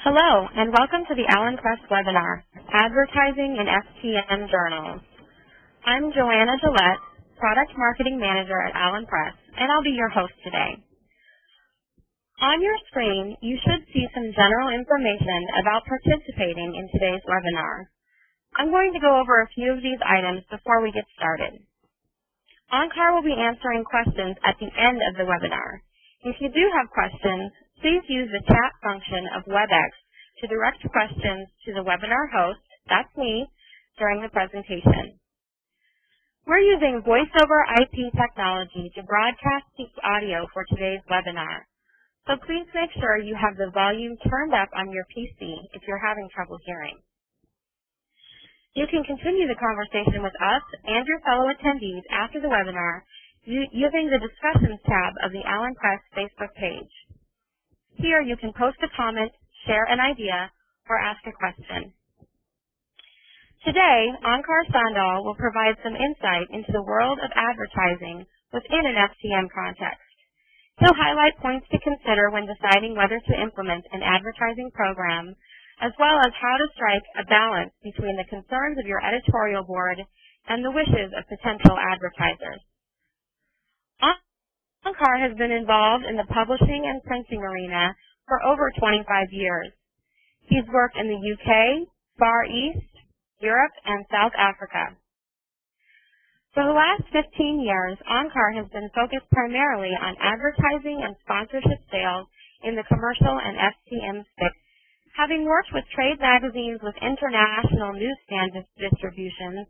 Hello, and welcome to the Allen Press webinar, Advertising in STM Journals. I'm Joanna Gillette, Product Marketing Manager at Allen Press, and I'll be your host today. On your screen, you should see some general information about participating in today's webinar. I'm going to go over a few of these items before we get started. OnCar will be answering questions at the end of the webinar. If you do have questions, please use the chat function of WebEx to direct questions to the webinar host, that's me, during the presentation. We're using voice over IP technology to broadcast the audio for today's webinar, so please make sure you have the volume turned up on your PC if you're having trouble hearing. You can continue the conversation with us and your fellow attendees after the webinar using the Discussions tab of the Allen Press Facebook page. Here you can post a comment, share an idea, or ask a question. Today, Onkar Sandal will provide some insight into the world of advertising within an STM context. He'll highlight points to consider when deciding whether to implement an advertising program, as well as how to strike a balance between the concerns of your editorial board and the wishes of potential advertisers. Onkar has been involved in the publishing and printing arena for over 25 years. He's worked in the UK, Far East, Europe, and South Africa. For the last 15 years, Onkar has been focused primarily on advertising and sponsorship sales in the commercial and STM space. Having worked with trade magazines with international newsstand distributions,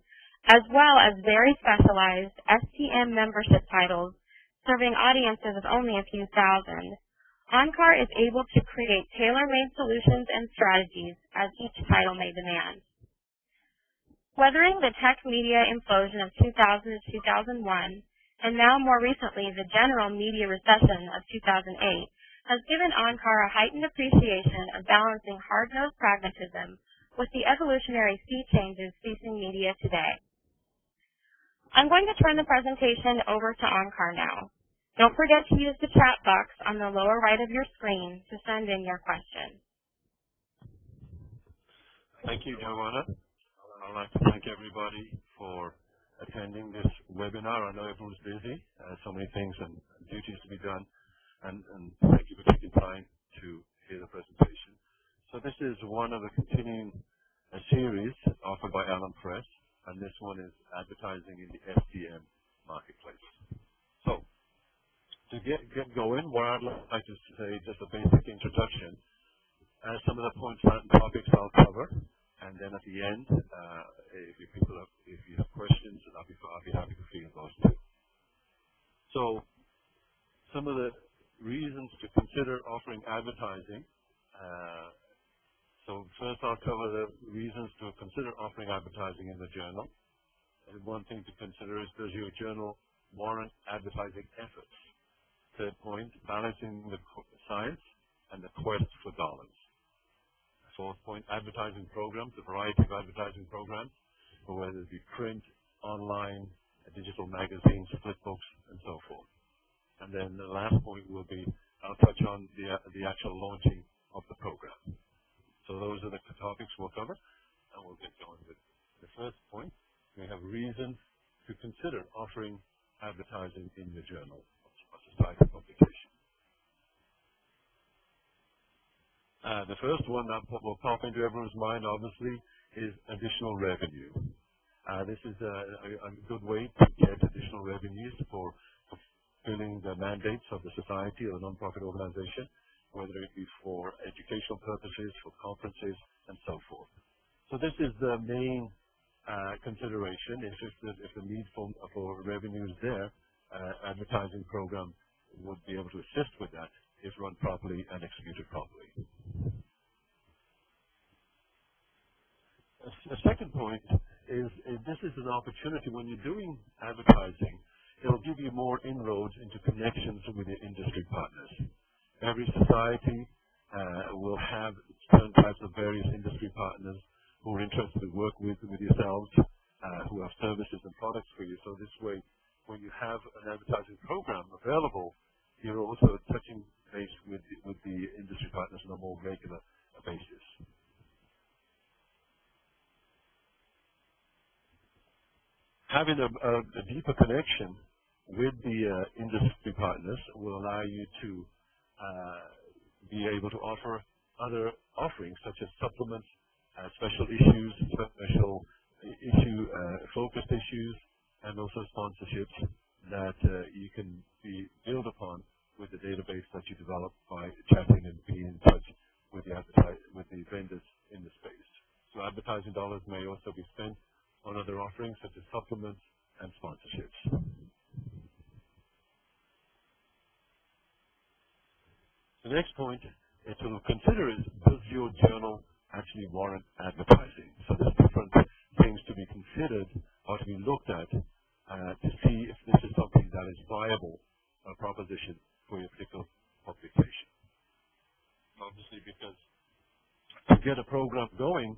as well as very specialized STM membership titles, serving audiences of only a few thousand, Onkar is able to create tailor-made solutions and strategies as each title may demand. Weathering the tech media implosion of 2000 to 2001, and now more recently the general media recession of 2008, has given Onkar a heightened appreciation of balancing hard-nosed pragmatism with the evolutionary sea changes facing media today. I'm going to turn the presentation over to Onkar now. Don't forget to use the chat box on the lower right of your screen to send in your questions. Thank you, Joanna. I'd like to thank everybody for attending this webinar. I know everyone's busy, so many things and duties to be done, and thank you for taking time to hear the presentation. So this is one of the continuing series offered by Allen Press, and this one is advertising in the STM marketplace. So, to get going, what I'd like to say, just a basic introduction, some of the points and topics I'll cover, and then at the end, if you have questions, I'll be happy to field those too. So, some of the reasons to consider offering advertising. So first, I'll cover the reasons to consider offering advertising in the journal. And one thing to consider is, does your journal warrant advertising efforts? Third point, balancing the science and the quest for dollars. Fourth point, advertising programs, a variety of advertising programs, whether it be print, online, digital magazines, flip books, and so forth. And then the last point will be, I'll touch on the actual launching of the program. So those are the topics we'll cover, and we'll get going with the first point. We have reasons to consider offering advertising in the journal. Society publication. The first one that will pop into everyone's mind, obviously, is additional revenue. This is a good way to get additional revenues for fulfilling the mandates of the society or the nonprofit organization, whether it be for educational purposes, for conferences, and so forth. So this is the main consideration. If the need for revenue is there, advertising program would be able to assist with that if run properly and executed properly. A second point is this is an opportunity when you're doing advertising, it'll give you more inroads into connections with your industry partners. Every society will have certain types of various industry partners who are interested to work with yourselves, who have services and products for you. So this way, when you have an advertising program available, you're also touching base with the industry partners on a more regular basis. Having a deeper connection with the industry partners will allow you to be able to offer other offerings such as supplements, special issues, special focused issues, and also sponsorships that you can build upon with the database that you develop by chatting and being in touch with the vendors in the space. So advertising dollars may also be spent on other offerings such as supplements and sponsorships. The next point to consider is, does your journal actually warrant advertising? So there's different things to be considered or to be looked at to see if this is something that is viable, a proposition for your particular publication. Obviously, because to get a program going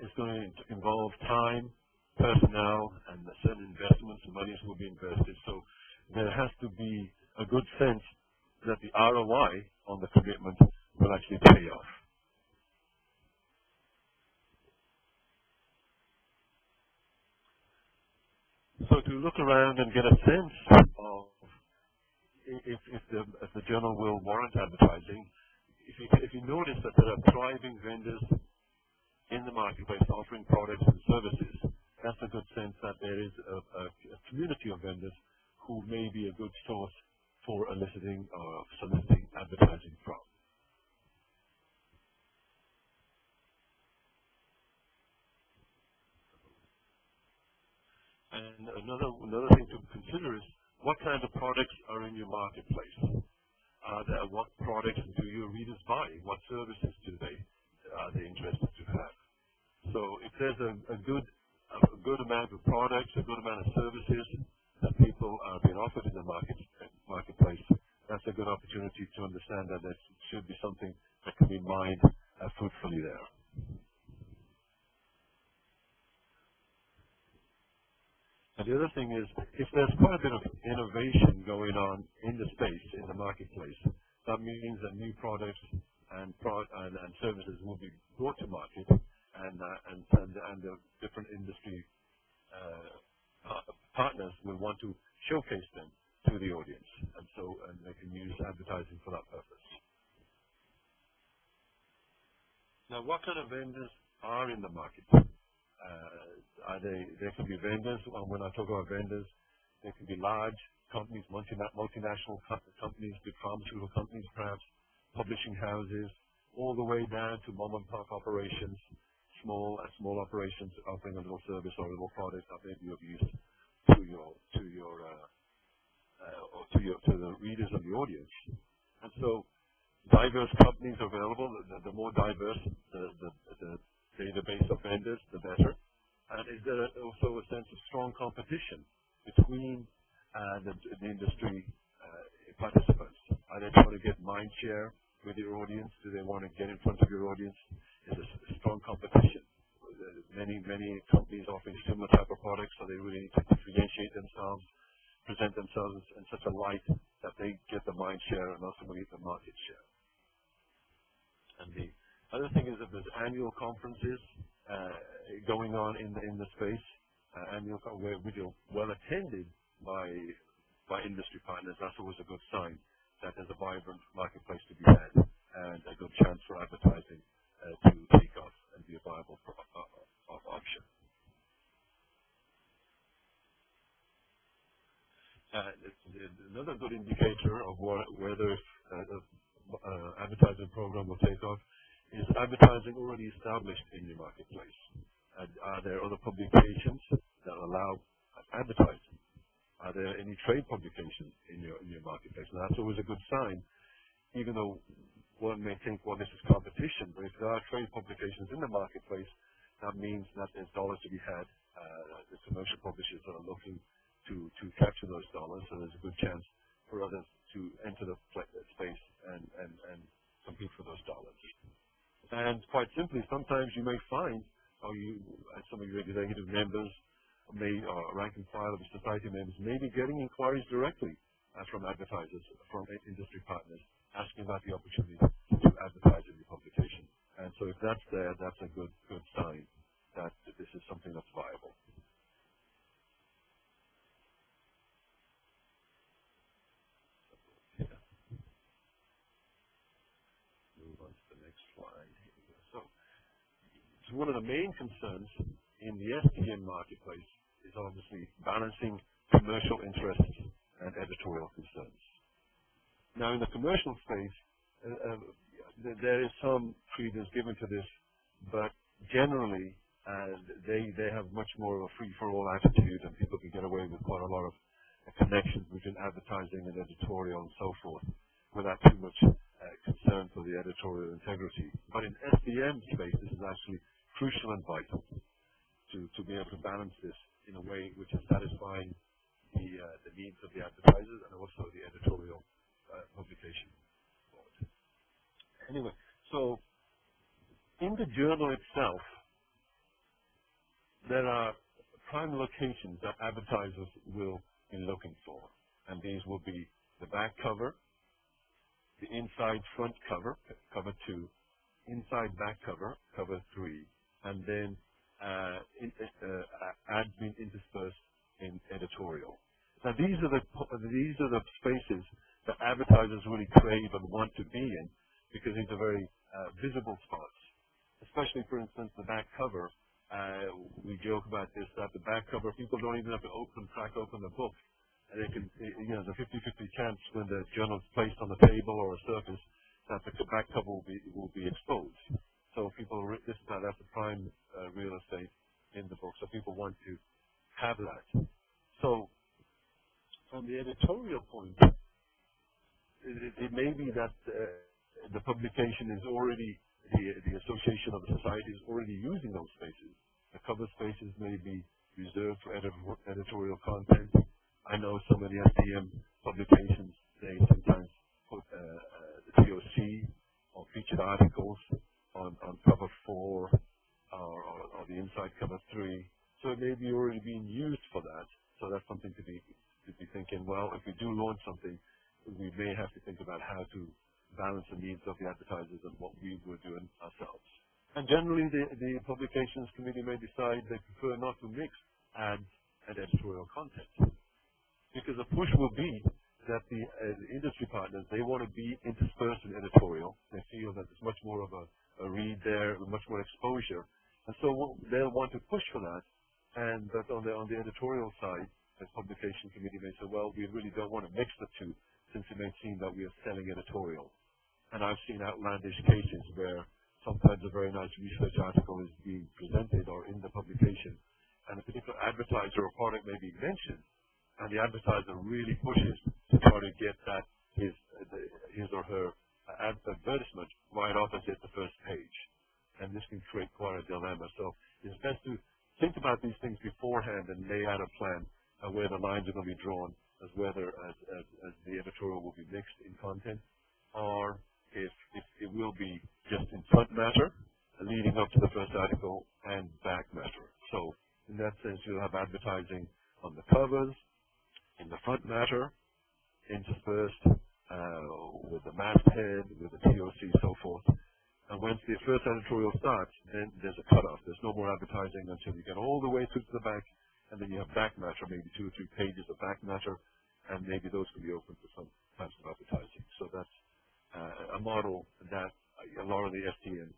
is going to involve time, personnel, and certain investments and monies will be invested. So there has to be a good sense that the ROI on the commitment will actually pay off. So to look around and get a sense of if the journal will warrant advertising, if you notice that there are thriving vendors in the marketplace offering products and services, that's a good sense that there is a community of vendors who may be a good source for eliciting or soliciting advertising from. And another thing to consider is what kind of products are in your marketplace. What products do your readers buy? What services are they interested to have? So if there's a good amount of products, a good amount of services that people are being offered in the marketplace, that's a good opportunity to understand that there should be something that can be mined fruitfully there. And the other thing is, if there's quite a bit of innovation going on in the space, in the marketplace, that means that new products and services will be brought to market, and the different industry partners will want to showcase them to the audience, and they can use advertising for that purpose. Now, what kind of vendors are in the market? There can be vendors. When I talk about vendors, there can be large companies, multinational companies, big pharmaceutical companies, perhaps publishing houses, all the way down to mom-and-pop operations, small operations offering a little service or a little product that may be of use to the readers of the audience. And so, diverse companies are available. The more diverse the database of vendors, the better. And is there also a sense of strong competition between the industry participants? Are they trying to get mind share with your audience? Do they want to get in front of your audience? Is there strong competition? Many companies offering similar type of products, so they really need to differentiate themselves, present themselves in such a light that they get the mind share and ultimately the market share. And the other thing is that there's annual conferences going on in the space, which are well attended by industry partners. That's always a good sign that there's a vibrant marketplace to be had and a good chance for advertising to take off and be a viable option. Another good indicator of whether the advertising program will take off is advertising already established in your marketplace. Are there other publications that allow advertising? Are there any trade publications in your marketplace? And that's always a good sign, even though one may think, well, this is competition, but if there are trade publications in the marketplace, that means that there's dollars to be had. The commercial publishers are looking to capture those dollars, so there's a good chance for others to enter the space and compete for those dollars. And quite simply, sometimes you may find, some of your executive members or rank and file of the society members may be getting inquiries directly from advertisers, from industry partners, asking about the opportunity to advertise in your publication. And so if that's there, that's a good sign that this is something that's viable. one of the main concerns in the STM marketplace is obviously balancing commercial interests and editorial concerns. Now, in the commercial space, there is some credence given to this, but generally, they have much more of a free-for-all attitude, and people can get away with quite a lot of connections between advertising and editorial and so forth, without too much concern for the editorial integrity. But in STM space, this is actually crucial and vital to be able to balance this in a way which is satisfying the needs of the advertisers and also the editorial publication board. Anyway, so in the journal itself, there are prime locations that advertisers will be looking for, and these will be the back cover, the inside front cover, cover 2, inside back cover, cover 3, and then ads being interspersed in editorial. Now these are the spaces that advertisers really crave and want to be in, because these are very visible spots. Especially, for instance, the back cover. We joke about this, that the back cover, people don't even have to crack open the book. And they can, there's a 50-50 chance when the journal is placed on the table or a surface that the back cover will be exposed. So people, that's the prime real estate in the book. So people want to have that. So from the editorial point, it may be that the publication is already, the association of the society is already using those spaces. The cover spaces may be reserved for editorial content. I know some of the STM publications, they sometimes put the TOC or featured articles on cover 4 or the inside cover 3. So it may be already being used for that. So that's something to be thinking, well, if we do launch something, we may have to think about how to balance the needs of the advertisers and what we were doing ourselves. And generally, the publications committee may decide they prefer not to mix ads and editorial content, because the push will be that the industry partners, they want to be interspersed in editorial. They feel that there's much more of a read there, much more exposure, and so they'll want to push for that. And but on the editorial side, the publication committee may say, well, we really don't want to mix the two, since it may seem that we are selling editorial. And I've seen outlandish cases where sometimes a very nice research article is being presented or in the publication, and a particular advertiser or product may be mentioned, and the advertiser really pushes to try to get that his or her advertisement right opposite the first page. And this can create quite a dilemma. So it's best to think about these things beforehand and lay out a plan where the lines are going to be drawn, as whether as the editorial will be mixed in content, or if it will be just in front matter, leading up to the first article, and back matter. So in that sense, you'll have advertising on the covers, in the front matter, interspersed with the masthead, with the TOC, so forth. And once the first editorial starts, then there's a cutoff. There's no more advertising until you get all the way through to the back, and then you have back matter, maybe 2 or 3 pages of back matter, and maybe those can be open for some types of advertising. So that's a model that a lot of the STM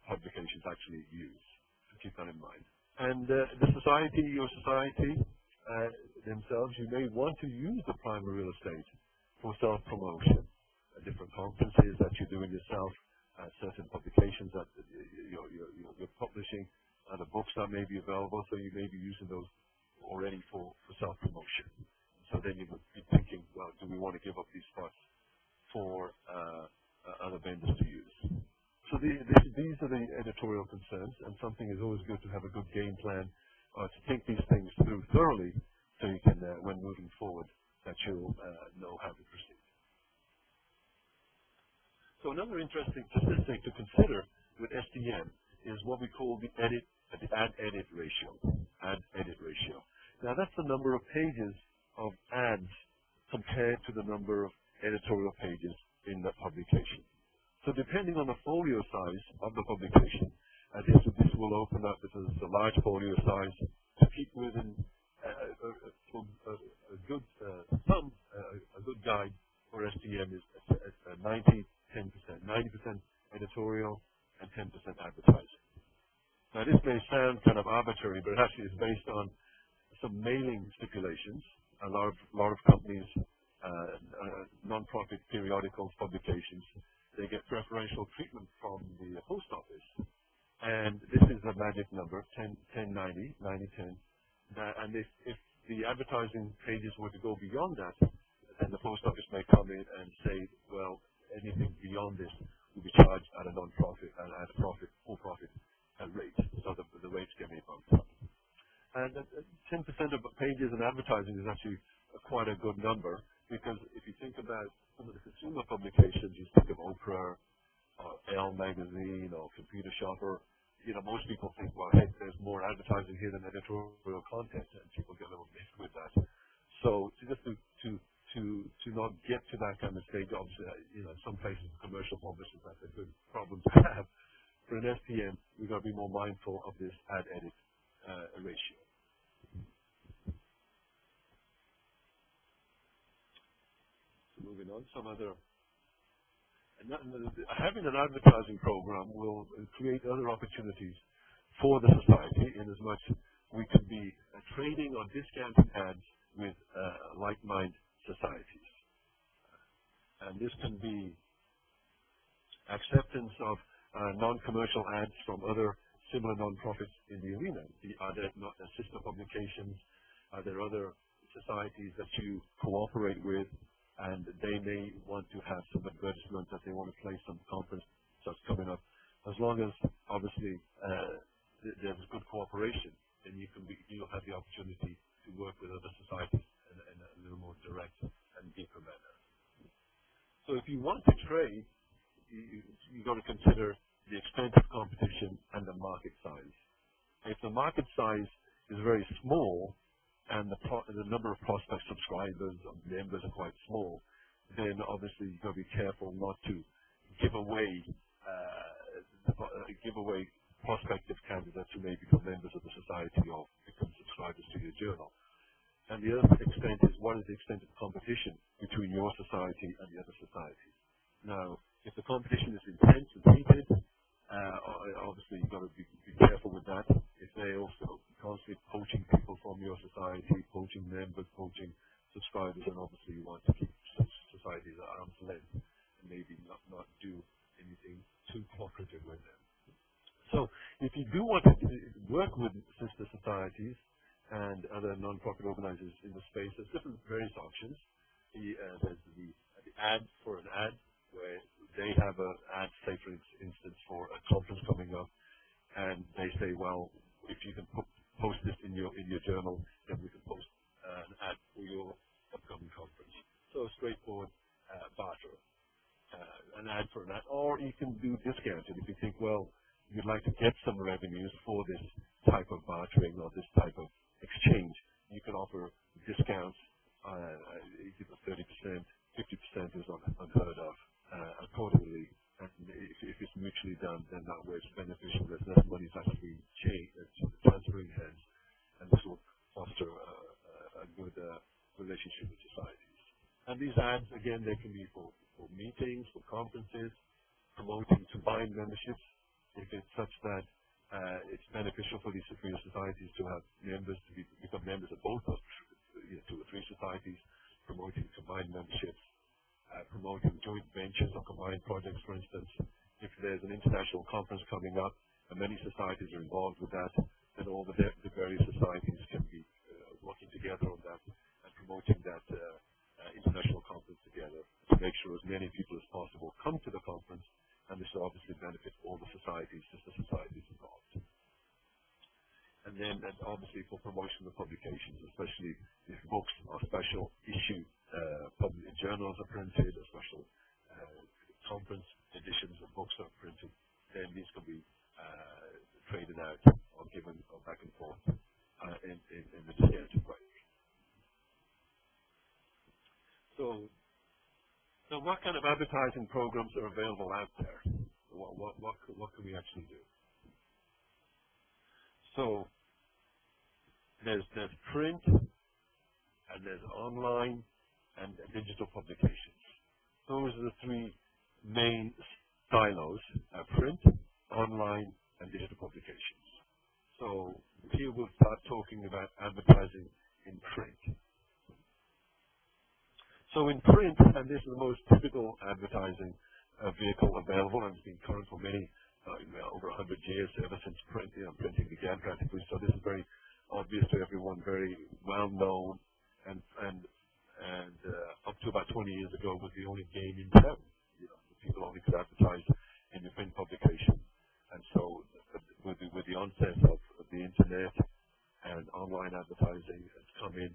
publications actually use. So keep that in mind. And the society, your society themselves, you may want to use the primary real estate for self-promotion. Different conferences that you're doing yourself, certain publications that you're publishing, the books that may be available, so you may be using those already for self-promotion. So then you would be thinking, well, do we want to give up these spots for other vendors to use? So these are the editorial concerns, and something is always good to have a good game plan to think these things through thoroughly, so you can, when moving forward, that you'll know how to proceed. So another interesting statistic to consider with STM is what we call the ad-edit ratio. Ad-edit ratio. Now that's the number of pages of ads compared to the number of editorial pages in the publication. So depending on the folio size of the publication, this will open up, because it's a large folio size, to keep within a good guide for STM is 90-10%. 90% editorial and 10% advertising. Now, this may sound kind of arbitrary, but it actually is based on some mailing stipulations. A lot of companies, non-profit periodicals, publications, they get preferential treatment from the post office. And this is a magic number, 1090, 9010. And if the advertising pages were to go beyond that, then the post office may come in and say, well, anything beyond this will be charged at a non-profit and at a for-profit rate. So the rates can be bumped up. And 10% of pages in advertising is actually quite a good number, because if you think about some of the consumer publications, you think of Oprah, or Elle magazine, or Computer Shopper, most people think, well, hey, there's more advertising here than editorial content, and people get a little mixed with that. So just to not get to that kind of stage, obviously, in some places, commercial publishers, that's a good problem to have. For an STM, we've got to be more mindful of this ad-edit ratio. So moving on, having an advertising program will create other opportunities for the society, in as much we could be trading or discounting ads with like-minded societies. And this can be acceptance of non-commercial ads from other similar non-profits in the arena. Are there sister publications? Are there other societies that you cooperate with, and they may want to have some advertisements that they want to place some conference that's coming up? As long as, obviously, there's good cooperation, then you'll have the opportunity to work with other societies in a little more direct and deeper manner. So if you want to trade, you've got to consider the extent of competition and the market size. If the market size is very small and the number of prospect subscribers or members are quite small, then obviously you've got to be careful not to give away prospective candidates who may become members of the society or become subscribers to your journal. And the other extent is, what is the extent of competition between your society and the other societies? Now, if the competition is intense and heated, obviously you've got to be careful with that. If they're also constantly poaching people from your society, poaching members, poaching subscribers, then obviously you want to keep such societies at arm's length and maybe not do anything too cooperative with them. So if you do want to work with sister societies and other non-profit organizers in the space, there's various options. There's the ad for an ad, where they have an ad, say for instance, for a conference coming up, and they say, well, if you can post this in your journal, then we can post an ad for your upcoming conference. So a straightforward barter, an ad for an ad. Or you can do discounted if you think, well, you'd like to get some revenues for this type of bartering or this type of exchange. You can offer discounts, either 30%, 50% is unheard of. Accordingly, and if it's mutually done, then that way it's beneficial. There's less money actually transferring hands, and this will foster a good relationship with societies. And these ads, again, they can be for meetings, for conferences, promoting combined memberships. If it's such that it's beneficial for these superior societies to have members to become members of both of 2 or 3 societies, promoting combined memberships. Promoting joint ventures or combined projects, for instance. If there's an international conference coming up and many societies are involved with that, then all the various societies can be working together on that and promoting that international conference together to make sure as many people as possible come to the conference, and this will obviously benefit all the societies, sister societies involved. And then obviously for promotion of publications, especially if books are special issue journals are printed, or special conference editions of books are printed, then these can be traded out or given back and forth in the discounted price. So what kind of advertising programs are available out there? What can we actually do? So there's print, and there's online, and digital publications. Those are the 3 main silos: print, online, and digital publications. So here we'll start talking about advertising in print. So in print, and this is the most typical advertising vehicle available, and it's been current for many, over 100 years, ever since printing began practically. So this is very obvious to everyone, very well known, and up to about 20 years ago was the only game in town. People only could advertise in the print publication, and so with the onset of the internet and online advertising has come in.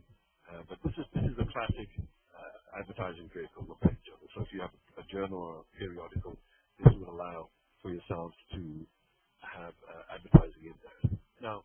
But this is a classic advertising vehicle, the print journal. So if you have a journal or a periodical, this will allow for yourselves to have advertising in there. Now,